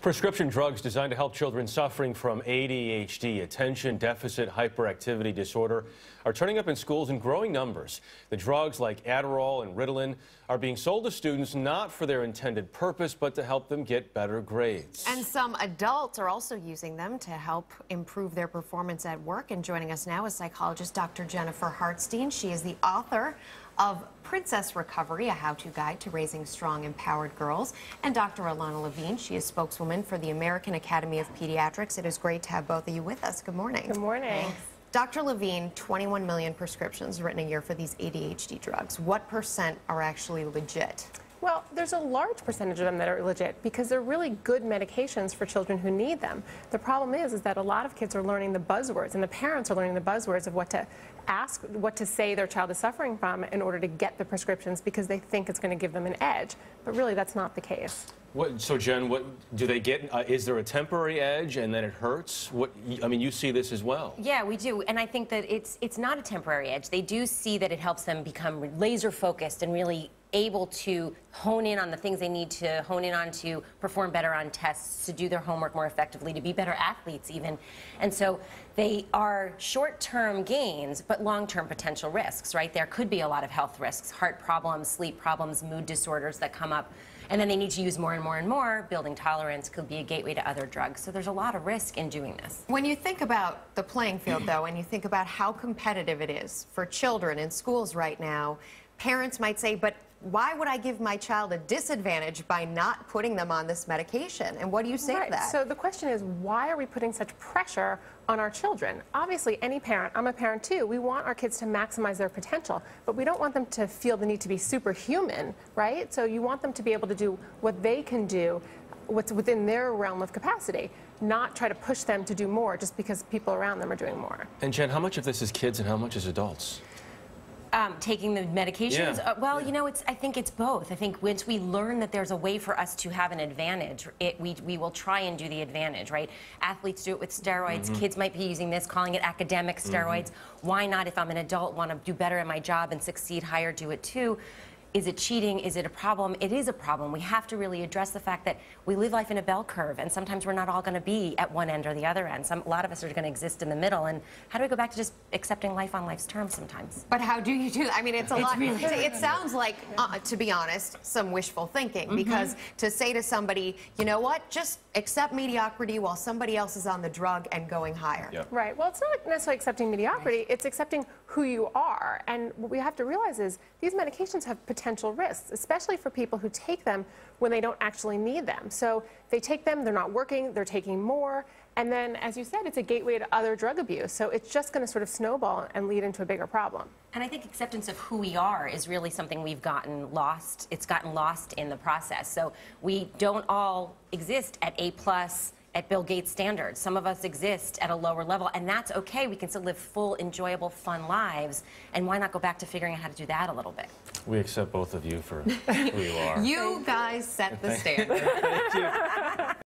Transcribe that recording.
Prescription drugs designed to help children suffering from ADHD, attention deficit hyperactivity disorder, are turning up in schools in growing numbers. The drugs like Adderall and Ritalin are being sold to students not for their intended purpose, but to help them get better grades. And some adults are also using them to help improve their performance at work. And joining us now is psychologist Dr. Jennifer Hartstein. She is the author of Princess Recovery, a how-to guide to raising strong, empowered girls, and Dr. Alana Levine. She is spokeswoman for the American Academy of Pediatrics. It is great to have both of you with us. Good morning. Good morning. Dr. Levine, 21 million prescriptions written a year for these ADHD drugs. What % are actually legit? Well, there's a large percentage of them that are legit because they're really good medications for children who need them. The problem is that a lot of kids are learning the buzzwords, and the parents are learning the buzzwords of what to ask, what to say their child is suffering from in order to get the prescriptions because they think it's going to give them an edge. But really, that's not the case. So Jen, what do they get? Is there a temporary edge and then it hurts? I mean, you see this as well. Yeah, we do, and I think that it's not a temporary edge. They do see that it helps them become laser focused and really able to hone in on the things they need to hone in on to perform better on tests, to do their homework more effectively, to be better athletes even. And so they are short-term gains, but long-term potential risks, right? There could be a lot of health risks, heart problems, sleep problems, mood disorders that come up. And then they need to use more and more and more. Building tolerance could be a gateway to other drugs. So there's a lot of risk in doing this. When you think about the playing field, though, and you think about how competitive it is for children in schools right now, parents might say, but why would I give my child a disadvantage by not putting them on this medication? And what do you say to that? So the question is, why are we putting such pressure on our children? Obviously, any parent, I'm a parent too, we want our kids to maximize their potential, but we don't want them to feel the need to be superhuman, right? So you want them to be able to do what they can do, what's within their realm of capacity, not try to push them to do more just because people around them are doing more. And Jen, how much of this is kids and how much is adults? Taking the medications? Yeah. Well, you know, I think it's both. I think once we learn that there's a way for us to have an advantage, we will try and do the advantage, right? Athletes do it with steroids. Kids might be using this, calling it academic steroids. Why not, if I'm an adult, want to do better at my job and succeed higher, do it too? Is it cheating? Is it a problem? It is a problem. We have to really address the fact that we live life in a bell curve, and sometimes we're not all going to be at one end or the other end. A lot of us are going to exist in the middle, and how do we go back to just accepting life on life's terms sometimes? But how do you do that? I mean, it's a lot. It sounds like, to be honest, some wishful thinking, because to say to somebody, you know what, just accept mediocrity while somebody else is on the drug and going higher. Yep. Right. Well, it's not necessarily accepting mediocrity. It's accepting who you are. And what we have to realize is these medications have potential risks, especially for people who take them when they don't actually need them. So they take them, they're not working, they're taking more. And then, as you said, it's a gateway to other drug abuse. So it's just going to sort of snowball and lead into a bigger problem. And I think acceptance of who we are is really something we've gotten lost. It's gotten lost in the process. So we don't all exist at A+, at Bill Gates standards. Some of us exist at a lower level, and that's okay. We can still live full, enjoyable, fun lives. And why not go back to figuring out how to do that a little bit? We accept both of you for who you are. You guys set the standard. Thank you.